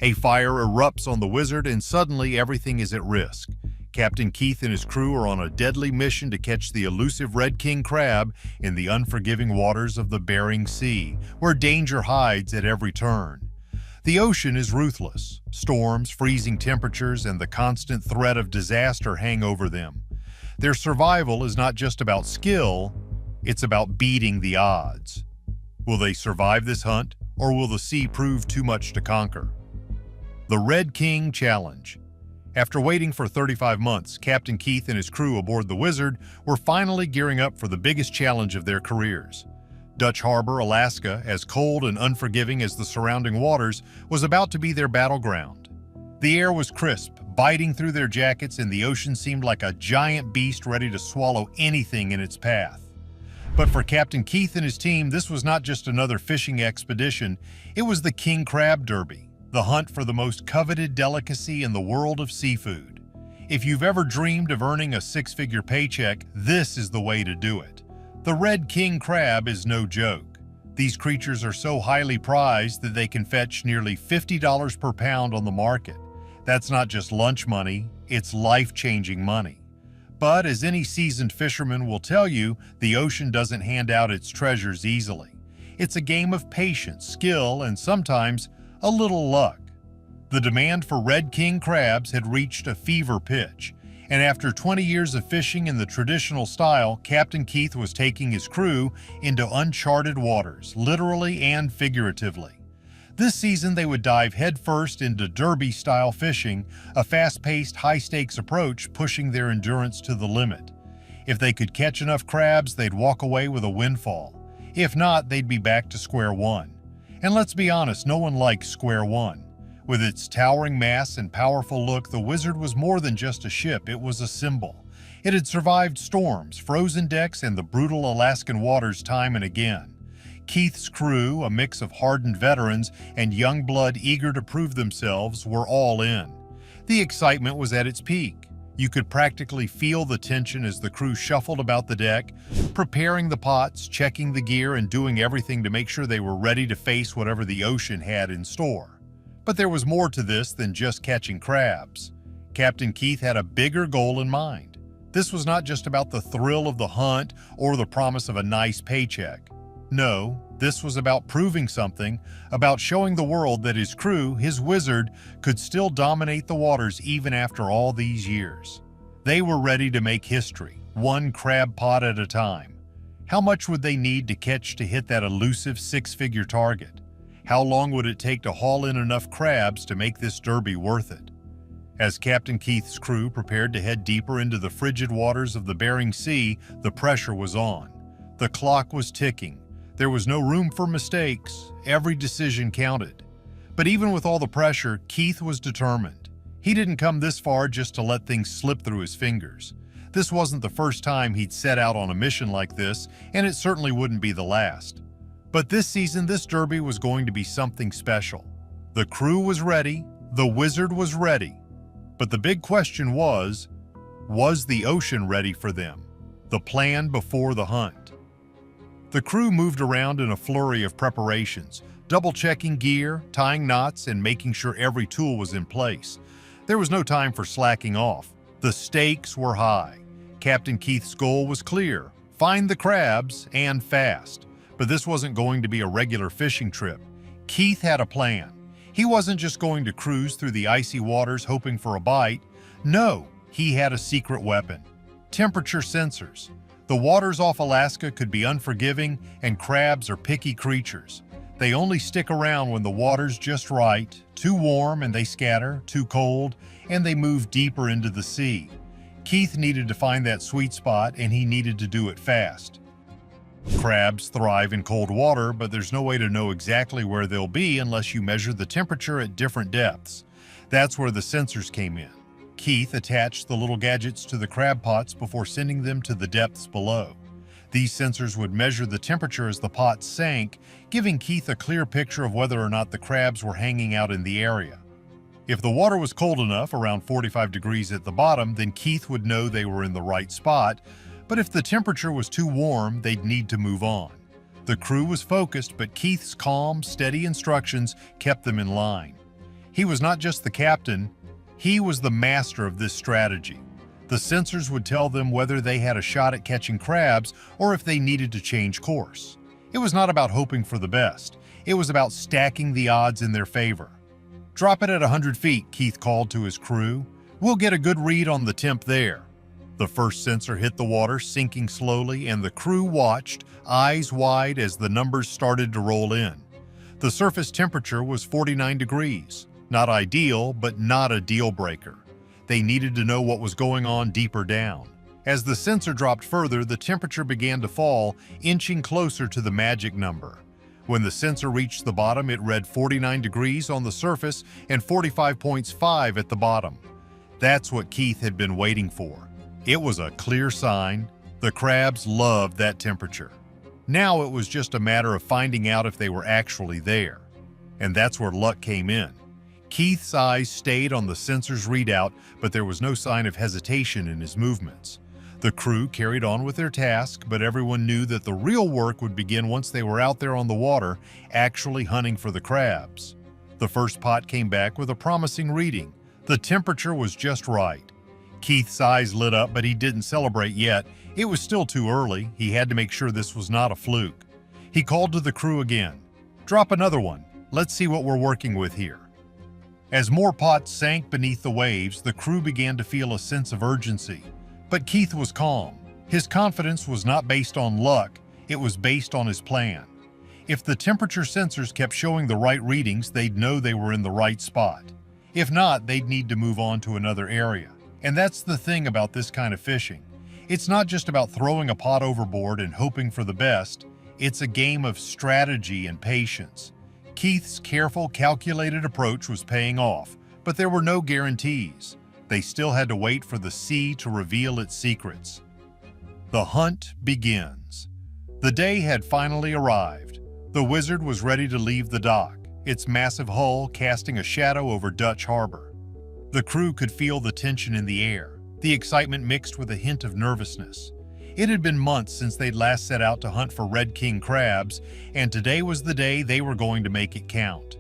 A fire erupts on the Wizard and suddenly everything is at risk. Captain Keith and his crew are on a deadly mission to catch the elusive red king crab in the unforgiving waters of the Bering Sea, where danger hides at every turn. The ocean is ruthless. Storms, freezing temperatures, and the constant threat of disaster hang over them. Their survival is not just about skill, it's about beating the odds. Will they survive this hunt, or will the sea prove too much to conquer? The Red King Challenge. After waiting for 35 months, Captain Keith and his crew aboard the Wizard were finally gearing up for the biggest challenge of their careers. Dutch Harbor, Alaska, as cold and unforgiving as the surrounding waters, was about to be their battleground. The air was crisp, biting through their jackets, and the ocean seemed like a giant beast ready to swallow anything in its path. But for Captain Keith and his team, this was not just another fishing expedition, it was the King Crab Derby, the hunt for the most coveted delicacy in the world of seafood. If you've ever dreamed of earning a six-figure paycheck, this is the way to do it. The Red King Crab is no joke. These creatures are so highly prized that they can fetch nearly $50 per pound on the market. That's not just lunch money, it's life-changing money. But as any seasoned fisherman will tell you, the ocean doesn't hand out its treasures easily. It's a game of patience, skill, and sometimes a little luck. The demand for Red King crabs had reached a fever pitch, and after 20 years of fishing in the traditional style, Captain Keith was taking his crew into uncharted waters, literally and figuratively. This season, they would dive headfirst into derby-style fishing, a fast-paced, high-stakes approach pushing their endurance to the limit. If they could catch enough crabs, they'd walk away with a windfall. If not, they'd be back to square one. And let's be honest, no one likes square one. With its towering mass and powerful look, the Wizard was more than just a ship, it was a symbol. It had survived storms, frozen decks, and the brutal Alaskan waters time and again. Keith's crew, a mix of hardened veterans and young blood eager to prove themselves, were all in. The excitement was at its peak. You could practically feel the tension as the crew shuffled about the deck, preparing the pots, checking the gear, and doing everything to make sure they were ready to face whatever the ocean had in store. But there was more to this than just catching crabs. Captain Keith had a bigger goal in mind. This was not just about the thrill of the hunt or the promise of a nice paycheck. No, this was about proving something, about showing the world that his crew, his Wizard, could still dominate the waters even after all these years. They were ready to make history, one crab pot at a time. How much would they need to catch to hit that elusive six-figure target? How long would it take to haul in enough crabs to make this derby worth it? As Captain Keith's crew prepared to head deeper into the frigid waters of the Bering Sea, the pressure was on. The clock was ticking. There was no room for mistakes. Every decision counted. But even with all the pressure, Keith was determined. He didn't come this far just to let things slip through his fingers. This wasn't the first time he'd set out on a mission like this, and it certainly wouldn't be the last. But this season, this derby was going to be something special. The crew was ready, the Wizard was ready. But the big question was the ocean ready for them? The plan before the hunt. The crew moved around in a flurry of preparations, double-checking gear, tying knots, and making sure every tool was in place. There was no time for slacking off. The stakes were high. Captain Keith's goal was clear: find the crabs, and fast. But this wasn't going to be a regular fishing trip. Keith had a plan. He wasn't just going to cruise through the icy waters hoping for a bite. No, he had a secret weapon: temperature sensors. The waters off Alaska could be unforgiving, and crabs are picky creatures. They only stick around when the water's just right, too warm and they scatter, too cold, and they move deeper into the sea. Keith needed to find that sweet spot, and he needed to do it fast. Crabs thrive in cold water, but there's no way to know exactly where they'll be unless you measure the temperature at different depths. That's where the sensors came in. Keith attached the little gadgets to the crab pots before sending them to the depths below. These sensors would measure the temperature as the pots sank, giving Keith a clear picture of whether or not the crabs were hanging out in the area. If the water was cold enough, around 45 degrees at the bottom, then Keith would know they were in the right spot, but if the temperature was too warm, they'd need to move on. The crew was focused, but Keith's calm, steady instructions kept them in line. He was not just the captain, he was the master of this strategy. The sensors would tell them whether they had a shot at catching crabs or if they needed to change course. It was not about hoping for the best. It was about stacking the odds in their favor. "Drop it at 100 feet, Keith called to his crew. "We'll get a good read on the temp there." The first sensor hit the water, sinking slowly, and the crew watched, eyes wide, as the numbers started to roll in. The surface temperature was 49 degrees. Not ideal, but not a deal breaker. They needed to know what was going on deeper down. As the sensor dropped further, the temperature began to fall, inching closer to the magic number. When the sensor reached the bottom, it read 49 degrees on the surface and 45.5 at the bottom. That's what Keith had been waiting for. It was a clear sign. The crabs loved that temperature. Now it was just a matter of finding out if they were actually there. And that's where luck came in. Keith's eyes stayed on the sensor's readout, but there was no sign of hesitation in his movements. The crew carried on with their task, but everyone knew that the real work would begin once they were out there on the water, actually hunting for the crabs. The first pot came back with a promising reading. The temperature was just right. Keith's eyes lit up, but he didn't celebrate yet. It was still too early. He had to make sure this was not a fluke. He called to the crew again. "Drop another one. Let's see what we're working with here." As more pots sank beneath the waves, the crew began to feel a sense of urgency. But Keith was calm. His confidence was not based on luck, it was based on his plan. If the temperature sensors kept showing the right readings, they'd know they were in the right spot. If not, they'd need to move on to another area. And that's the thing about this kind of fishing. It's not just about throwing a pot overboard and hoping for the best, it's a game of strategy and patience. Keith's careful, calculated approach was paying off, but there were no guarantees. They still had to wait for the sea to reveal its secrets. The hunt begins. The day had finally arrived. The Wizard was ready to leave the dock, its massive hull casting a shadow over Dutch Harbor. The crew could feel the tension in the air, the excitement mixed with a hint of nervousness. It had been months since they'd last set out to hunt for red king crabs, and today was the day they were going to make it count.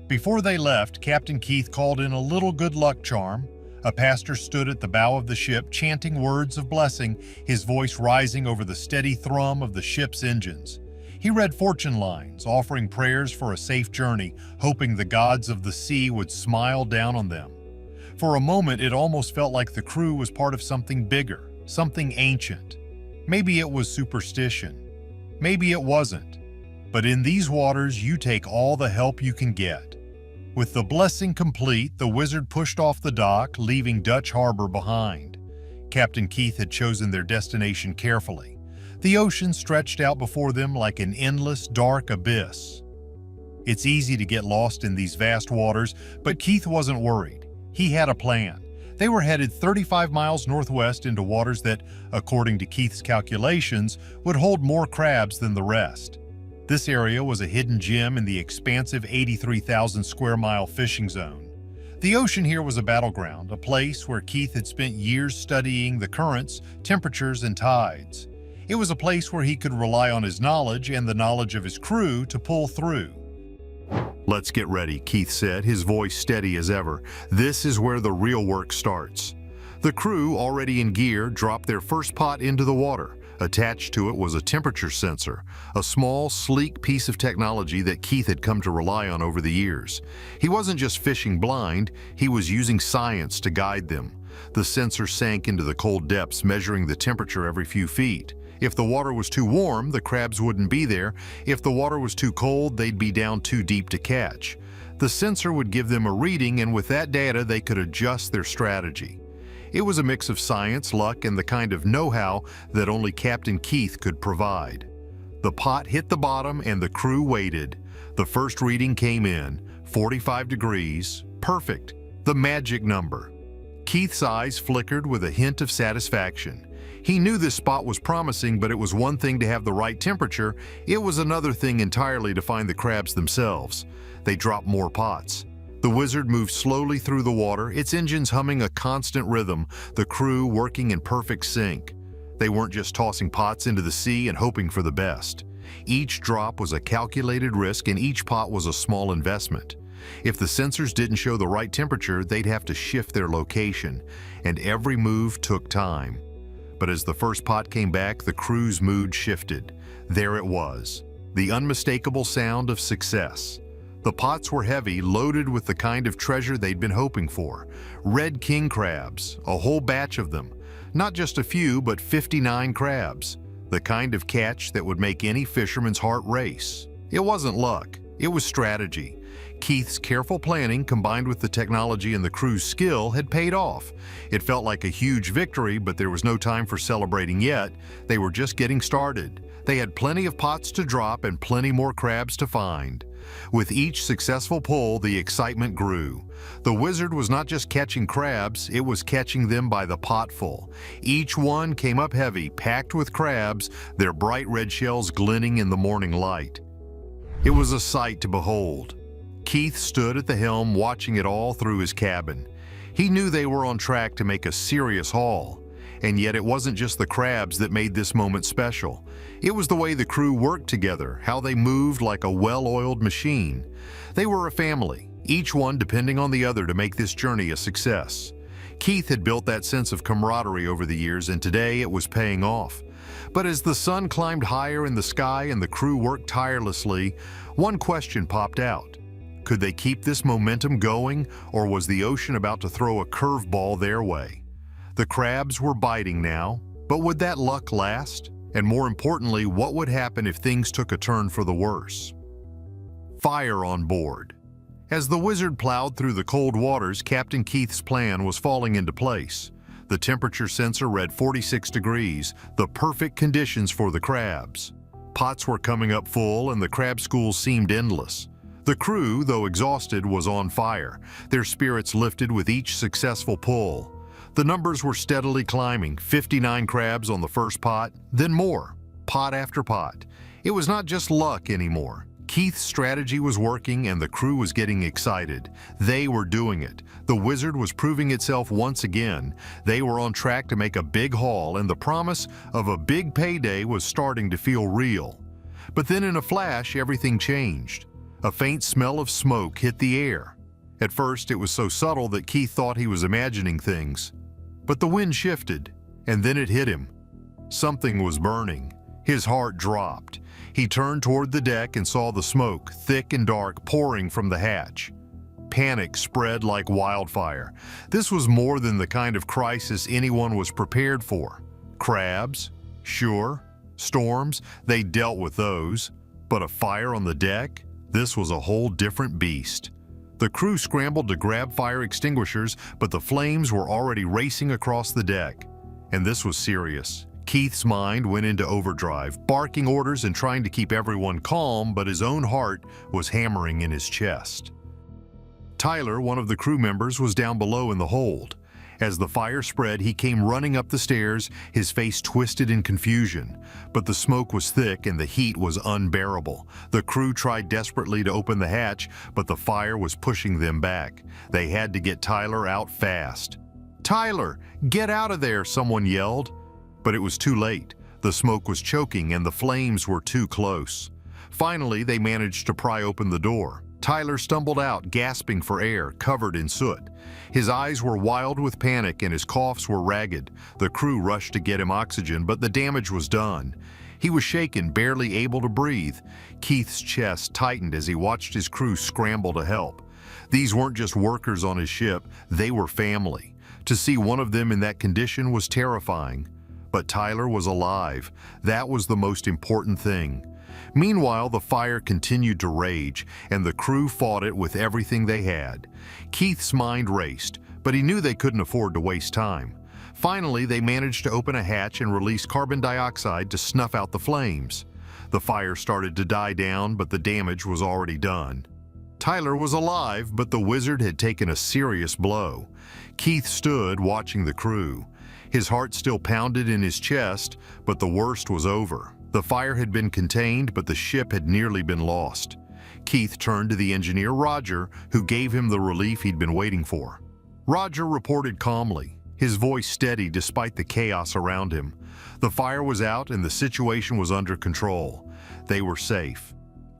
Before they left, Captain Keith called in a little good luck charm. A pastor stood at the bow of the ship, chanting words of blessing, his voice rising over the steady thrum of the ship's engines. He read fortune lines, offering prayers for a safe journey, hoping the gods of the sea would smile down on them. For a moment, it almost felt like the crew was part of something bigger, something ancient. Maybe it was superstition. Maybe it wasn't. But in these waters, you take all the help you can get. With the blessing complete, the Wizard pushed off the dock, leaving Dutch Harbor behind. Captain Keith had chosen their destination carefully. The ocean stretched out before them like an endless, dark abyss. It's easy to get lost in these vast waters, but Keith wasn't worried. He had a plan. They were headed 35 miles northwest into waters that, according to Keith's calculations, would hold more crabs than the rest. This area was a hidden gem in the expansive 83,000 square mile fishing zone. The ocean here was a battleground, a place where Keith had spent years studying the currents, temperatures, and tides. It was a place where he could rely on his knowledge and the knowledge of his crew to pull through. "Let's get ready," Keith said, his voice steady as ever. "This is where the real work starts." The crew, already in gear, dropped their first pot into the water. Attached to it was a temperature sensor, a small, sleek piece of technology that Keith had come to rely on over the years. He wasn't just fishing blind, he was using science to guide them. The sensor sank into the cold depths, measuring the temperature every few feet. If the water was too warm, the crabs wouldn't be there. If the water was too cold, they'd be down too deep to catch. The sensor would give them a reading, and with that data, they could adjust their strategy. It was a mix of science, luck, and the kind of know-how that only Captain Keith could provide. The pot hit the bottom and the crew waited. The first reading came in, 45 degrees, perfect, the magic number. Keith's eyes flickered with a hint of satisfaction. He knew this spot was promising, but it was one thing to have the right temperature, it was another thing entirely to find the crabs themselves. They dropped more pots. The Wizard moved slowly through the water, its engines humming a constant rhythm, the crew working in perfect sync. They weren't just tossing pots into the sea and hoping for the best. Each drop was a calculated risk and each pot was a small investment. If the sensors didn't show the right temperature, they'd have to shift their location, and every move took time. But as the first pot came back, the crew's mood shifted. There it was, the unmistakable sound of success. The pots were heavy, loaded with the kind of treasure they'd been hoping for. Red king crabs, a whole batch of them. Not just a few, but 59 crabs. The kind of catch that would make any fisherman's heart race. It wasn't luck, it was strategy. Keith's careful planning, combined with the technology and the crew's skill, had paid off. It felt like a huge victory, but there was no time for celebrating yet. They were just getting started. They had plenty of pots to drop and plenty more crabs to find. With each successful pull, the excitement grew. The wizard was not just catching crabs, it was catching them by the potful. Each one came up heavy, packed with crabs, their bright red shells glinting in the morning light. It was a sight to behold. Keith stood at the helm, watching it all through his cabin. He knew they were on track to make a serious haul. And yet it wasn't just the crabs that made this moment special. It was the way the crew worked together, how they moved like a well-oiled machine. They were a family, each one depending on the other to make this journey a success. Keith had built that sense of camaraderie over the years, and today it was paying off. But as the sun climbed higher in the sky and the crew worked tirelessly, one question popped out. Could they keep this momentum going, or was the ocean about to throw a curveball their way? The crabs were biting now, but would that luck last? And more importantly, what would happen if things took a turn for the worse? Fire on board. As the wizard plowed through the cold waters, Captain Keith's plan was falling into place. The temperature sensor read 46 degrees, the perfect conditions for the crabs. Pots were coming up full and the crab schools seemed endless. The crew, though exhausted, was on fire, their spirits lifted with each successful pull. The numbers were steadily climbing, 59 crabs on the first pot, then more, pot after pot. It was not just luck anymore. Keith's strategy was working and the crew was getting excited. They were doing it. The wizard was proving itself once again. They were on track to make a big haul, and the promise of a big payday was starting to feel real. But then in a flash, everything changed. A faint smell of smoke hit the air. At first, it was so subtle that Keith thought he was imagining things. But the wind shifted, and then it hit him. Something was burning. His heart dropped. He turned toward the deck and saw the smoke, thick and dark, pouring from the hatch. Panic spread like wildfire. This was more than the kind of crisis anyone was prepared for. Crabs? Sure. Storms? They dealt with those. But a fire on the deck? This was a whole different beast. The crew scrambled to grab fire extinguishers, but the flames were already racing across the deck. And this was serious. Keith's mind went into overdrive, barking orders and trying to keep everyone calm, but his own heart was hammering in his chest. Tyler, one of the crew members, was down below in the hold. As the fire spread, he came running up the stairs, his face twisted in confusion. But the smoke was thick and the heat was unbearable. The crew tried desperately to open the hatch, but the fire was pushing them back. They had to get Tyler out fast. "Tyler, get out of there!" someone yelled. But it was too late. The smoke was choking and the flames were too close. Finally, they managed to pry open the door. Tyler stumbled out, gasping for air, covered in soot. His eyes were wild with panic and his coughs were ragged. The crew rushed to get him oxygen, but the damage was done. He was shaken, barely able to breathe. Keith's chest tightened as he watched his crew scramble to help. These weren't just workers on his ship, they were family. To see one of them in that condition was terrifying. But Tyler was alive. That was the most important thing. Meanwhile, the fire continued to rage, and the crew fought it with everything they had. Keith's mind raced, but he knew they couldn't afford to waste time. Finally, they managed to open a hatch and release carbon dioxide to snuff out the flames. The fire started to die down, but the damage was already done. Tyler was alive, but the wizard had taken a serious blow. Keith stood watching the crew. His heart still pounded in his chest, but the worst was over. The fire had been contained, but the ship had nearly been lost. Keith turned to the engineer, Roger, who gave him the relief he'd been waiting for. Roger reported calmly, his voice steady despite the chaos around him. The fire was out and the situation was under control. They were safe.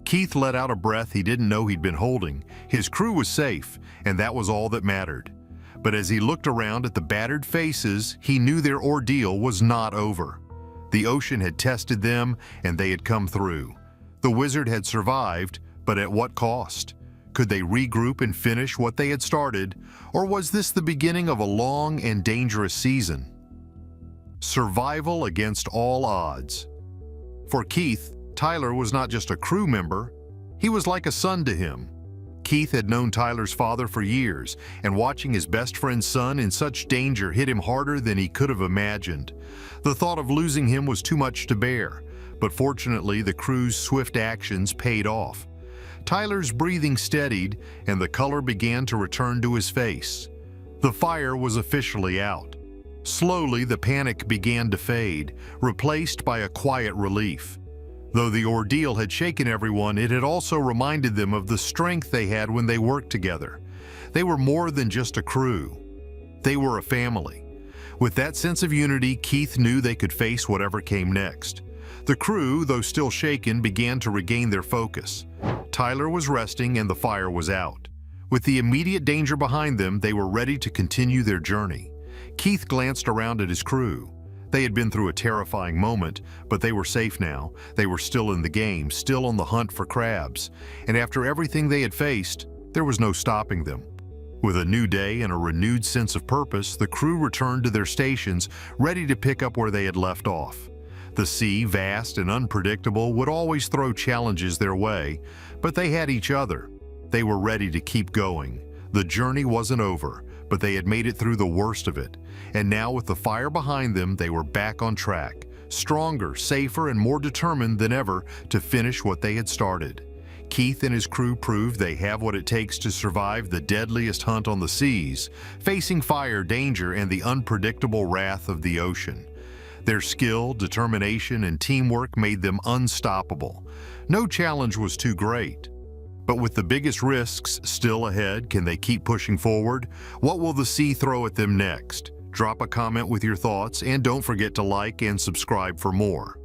Keith let out a breath he didn't know he'd been holding. His crew was safe, and that was all that mattered. But as he looked around at the battered faces, he knew their ordeal was not over. The ocean had tested them, and they had come through. The wizard had survived, but at what cost? Could they regroup and finish what they had started, or was this the beginning of a long and dangerous season? Survival against all odds. For Keith, Tyler was not just a crew member, he was like a son to him. Keith had known Tyler's father for years, and watching his best friend's son in such danger hit him harder than he could have imagined. The thought of losing him was too much to bear, but fortunately the crew's swift actions paid off. Tyler's breathing steadied, and the color began to return to his face. The fire was officially out. Slowly, the panic began to fade, replaced by a quiet relief. Though the ordeal had shaken everyone, it had also reminded them of the strength they had when they worked together. They were more than just a crew. They were a family. With that sense of unity, Keith knew they could face whatever came next. The crew, though still shaken, began to regain their focus. Tyler was resting and the fire was out. With the immediate danger behind them, they were ready to continue their journey. Keith glanced around at his crew. They had been through a terrifying moment, but they were safe now. They were still in the game, still on the hunt for crabs. And after everything they had faced, there was no stopping them. With a new day and a renewed sense of purpose, the crew returned to their stations, ready to pick up where they had left off. The sea, vast and unpredictable, would always throw challenges their way, but they had each other. They were ready to keep going. The journey wasn't over, but they had made it through the worst of it. And now, with the fire behind them, they were back on track, stronger, safer, and more determined than ever to finish what they had started. Keith and his crew proved they have what it takes to survive the deadliest hunt on the seas, facing fire, danger, and the unpredictable wrath of the ocean. Their skill, determination, and teamwork made them unstoppable. No challenge was too great. But with the biggest risks still ahead, can they keep pushing forward? What will the sea throw at them next? Drop a comment with your thoughts, and don't forget to like and subscribe for more.